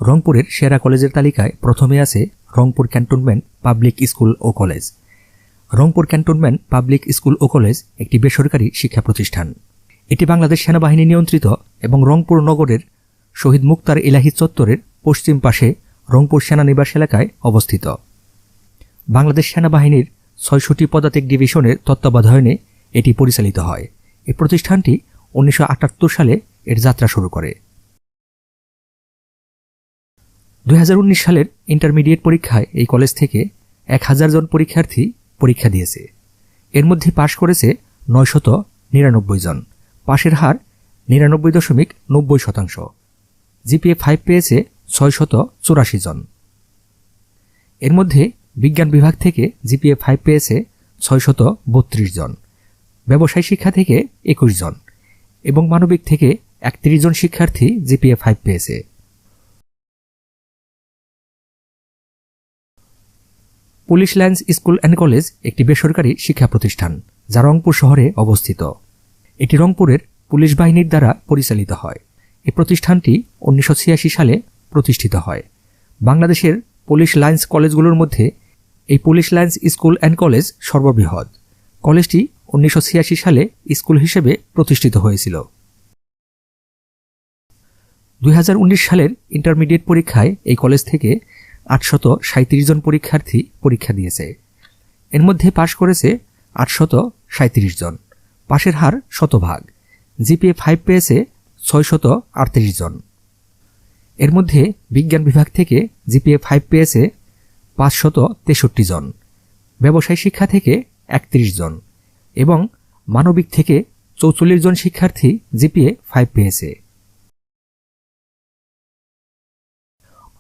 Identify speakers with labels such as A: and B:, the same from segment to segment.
A: রংপুরের সেরা কলেজের তালিকায় প্রথমে আছে রংপুর ক্যান্টনমেন্ট পাবলিক স্কুল ও college. Rangpur cantonment public school ও কলেজ একটি বেসরকারি শিক্ষা প্রতিষ্ঠান। এটি বাংলাদেশ সেনাবাহিনী নিয়ন্ত্রিত এবং রংপুর নগরের শহীদ মুক্তার ইলাহি চত্বরের পশ্চিম পাশে রংপুর সেনানিবাস এলাকায় অবস্থিত। বাংলাদেশ সেনাবাহিনীর ৬০০টি পদাতিক ডিভিশনের তত্ত্বাবধানে এটি পরিচালিত হয়। এই প্রতিষ্ঠানটি ১৯৭৮ সালে এর যাত্রা শুরু করে। ২০১৯ সালের ইন্টারমিডিয়েট পরীক্ষায় এই কলেজ থেকে ১,০০০ জন পরীক্ষার্থী পরীক্ষা দিয়েছে। এর মধ্যে পাশ করেছে ৯৯৯ জন। পাশের হার ৯৯.৯০%। জিপিএ 5 পেয়েছে ৬৮৪ জন। এর মধ্যে বিজ্ঞান বিভাগ থেকে জিপিএ 5 পেয়েছে ৬৩২ জন, ব্যবসায় শিক্ষা থেকে ২১ জন এবং মানবিক থেকে ৩১ জন শিক্ষার্থী জিপিএ 5 পেয়েছে। Police lines school and college একটি বেসরকারি শিক্ষা প্রতিষ্ঠান যা রংপুর শহরে অবস্থিত। এটি রংপুরের পুলিশ বাহিনীর দ্বারা পরিচালিত হয়। এই প্রতিষ্ঠানটি ১৯৮৬ সালে প্রতিষ্ঠিত হয়। বাংলাদেশের পুলিশ লাইন্স কলেজগুলোর মধ্যে এই police lines school and college সর্ববৃহৎ। কলেজটি ১৯৮৬ সালে স্কুল হিসেবে প্রতিষ্ঠিত হয়েছিল। ২০১৯ সালের ইন্টারমিডিয়েট পরীক্ষায় এই কলেজ থেকে ৮৩৭ জন পরীক্ষার্থী পরীক্ষা দিয়েছে। এর মধ্যে পাশ করেছে ৮৩৭ জন। পাশের হার ১০০%। জিপিএ 5 পেয়েছে ৬৩৮ জন। এর মধ্যে বিজ্ঞান বিভাগ থেকে জিপিএ 5 পেয়েছে ৫৬৩ জন, ব্যবসায় শিক্ষা থেকে ৩১ জন এবং মানবিক থেকে ৪৪ জন শিক্ষার্থী জিপিএ 5 পেয়েছে।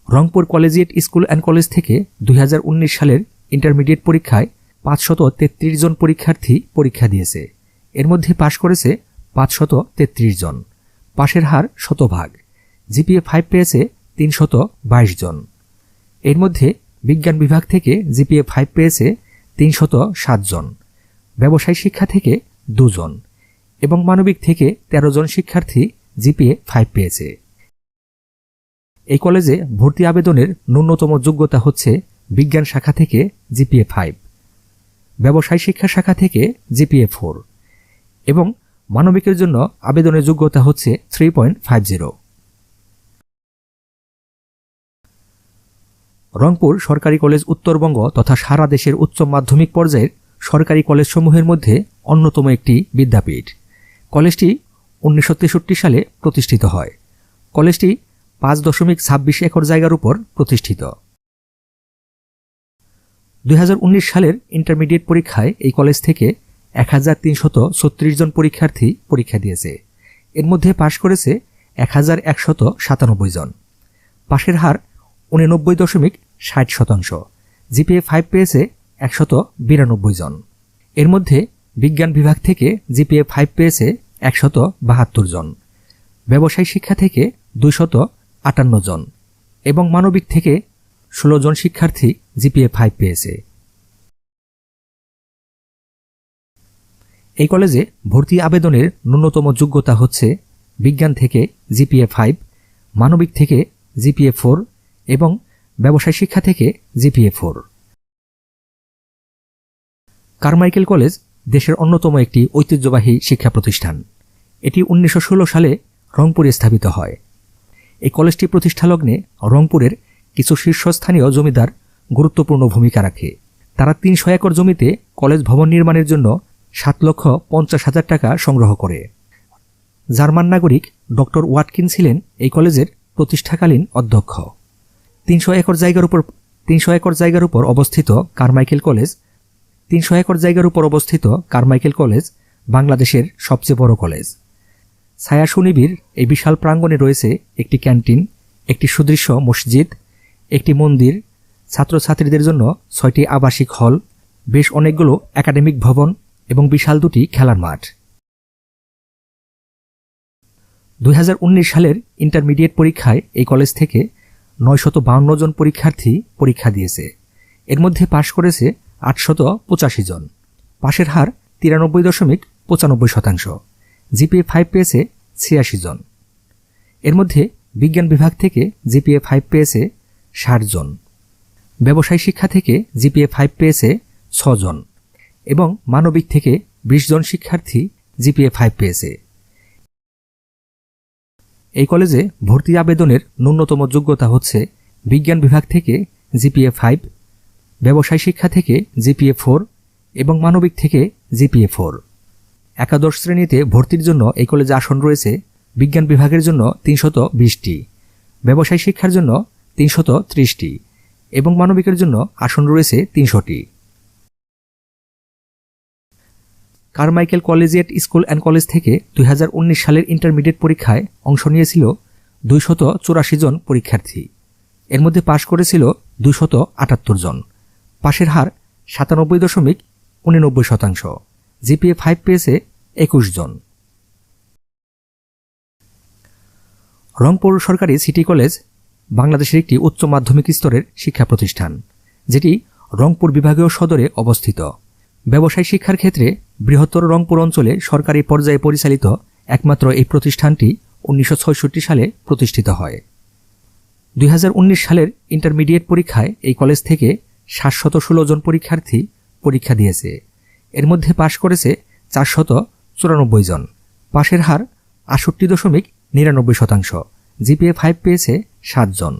A: Rangpur collegiate school and college থেকে ২০১৯ সালের ইন্টারমিডিয়েট পরীক্ষায় ৫৩৩ জন পরীক্ষার্থী পরীক্ষা দিয়েছে। এর মধ্যে পাশ করেছে ৫৩৩ জন। পাশের হার ১০০%। জিপিএ 5 পেয়েছে ৩২২ জন। এর মধ্যে বিজ্ঞান বিভাগ থেকে জিপিএ 5 পেয়েছে ৩০৭ জন, ব্যবসায় শিক্ষা থেকে ২ জন এবং মানবিক থেকে ১৩ জন শিক্ষার্থী জিপিএ 5 পেয়েছে। এই কলেজে ভর্তি আবেদনের ন্যূনতম যোগ্যতা হচ্ছে বিজ্ঞান শাখা থেকে জিপিএ 5, ব্যবসায় শিক্ষা শাখা থেকে জিপিএ 4 এবং মানবিকের জন্য আবেদনের যোগ্যতা হচ্ছে 3.50। রংপুর সরকারি কলেজ উত্তরবঙ্গ তথা সারা দেশের উচ্চ মাধ্যমিক পর্যায়ের সরকারি কলেজসমূহের মধ্যে অন্যতম একটি বিদ্যাপীঠ। কলেজটি ১৯৬৩ সালে প্রতিষ্ঠিত হয়। কলেজটি ৫.২৬ একর জায়গার উপর প্রতিষ্ঠিত। ২০১৯ সালের ইন্টারমিডিয়েট পরীক্ষায় এই কলেজ থেকে ১,৩৩৬ জন পরীক্ষার্থী পরীক্ষা দিয়েছে। এর মধ্যে পাশ করেছে ১,১৯৭ জন। পাশের হার ৮৯.৬০%। জিপিএ 5 পেয়েছে ১৯২ জন। এর মধ্যে বিজ্ঞান বিভাগ থেকে জিপিএ 5 পেয়েছে ১৭২ জন, ব্যবসায় শিক্ষা থেকে ২৫৮ জন এবং মানবিক থেকে ১৬ জন শিক্ষার্থী জিপিএ 5 পেয়েছে। এই কলেজে ভর্তি আবেদনের ন্যূনতম যোগ্যতা হচ্ছে বিজ্ঞান থেকে জিপিএ 5, মানবিক থেকে জিপিএ 4 এবং ব্যবসায় শিক্ষা থেকে জিপিএ 4। কারমাইকেল কলেজ দেশের অন্যতম একটি ঐতিহ্যবাহী শিক্ষা প্রতিষ্ঠান। এটি ১৯১৬ সালে রংপুরে স্থাপিত হয়। এই কলেজটি প্রতিষ্ঠালগ্নে রংপুরের কিছু শীর্ষস্থানীয় জমিদার গুরুত্বপূর্ণ ভূমিকা রাখে। তারা ৩০০ একর জমিতে কলেজ ভবন নির্মাণের জন্য ৭,৫০,০০০ টাকা সংগ্রহ করে। জার্মান নাগরিক ডক্টর ওয়াটকিন ছিলেন এই কলেজের প্রতিষ্ঠাকালীন অধ্যক্ষ। ৩০০ একর জায়গার উপর অবস্থিত কারমাইকেল কলেজ বাংলাদেশের সবচেয়ে বড় কলেজ। ছায়া সুনিবিড় এই বিশাল প্রাঙ্গণে রয়েছে একটি ক্যান্টিন, একটি সুদৃশ্য মসজিদ, একটি মন্দির, ছাত্রছাত্রীদের জন্য ৬টি আবাসিক হল, বেশ অনেকগুলো একাডেমিক ভবন এবং বিশাল 2টি খেলার মাঠ। ২০১৯ সালের ইন্টারমিডিয়েট পরীক্ষায় এই কলেজ থেকে ৯৫২ জন পরীক্ষার্থী পরীক্ষা দিয়েছে। এর মধ্যে পাশ করেছে ৮৮৫ জন। পাশের হার ৯৩.৯৫%। জিপিএ 5 পেয়েছে ৮৬ জন। এর মধ্যে বিজ্ঞান বিভাগ থেকে জিপিএ 5 পেয়েছে 60 জন, ব্যবসায় শিক্ষা থেকে জিপিএ 5 পেয়েছে 6 জন এবং মানবিক থেকে 20 জন শিক্ষার্থী জিপিএ 5 পেয়েছে। এই কলেজে ভর্তি আবেদনের ন্যূনতম যোগ্যতা হচ্ছে বিজ্ঞান বিভাগ থেকে জিপিএ 5, ব্যবসায় শিক্ষা থেকে জিপিএ 4 এবং মানবিক থেকে জিপিএ 4। একাদশ শ্রেণীতে ভর্তির জন্য এই কলেজে আসন রয়েছে বিজ্ঞান বিভাগের জন্য 320টি, ব্যবসায় শিক্ষার জন্য 330টি এবং মানবিকের জন্য আসন রয়েছে 300টি। Carmichael collegiate school and college থেকে 2019 সালের ইন্টারমিডিয়েট পরীক্ষায় অংশ নিয়েছিল 284 জন পরীক্ষার্থী। এর মধ্যে পাশ করেছিল 278 জন। পাশের হার 97.89%। জিপিএ 5 পেয়েছে 21 জন। রংপুর সরকারি সিটি কলেজ বাংলাদেশের একটি উচ্চ মাধ্যমিক স্তরের শিক্ষা প্রতিষ্ঠান, যেটি রংপুর বিভাগীয় সদরে অবস্থিত। ব্যবসায় শিক্ষার ক্ষেত্রে বৃহত্তর রংপুর অঞ্চলে সরকারি পর্যায়ে পরিচালিত একমাত্র এই প্রতিষ্ঠানটি 1966 সালে প্রতিষ্ঠিত হয়। 2019 সালের ইন্টারমিডিয়েট পরীক্ষায় এই কলেজ থেকে 716 জন পরীক্ষার্থী পরীক্ষা দিয়েছে। এর মধ্যে পাশ করেছে 494 জন। পাশের হার 68.99%। জিপিএ 5 পেয়েছে 7 জন।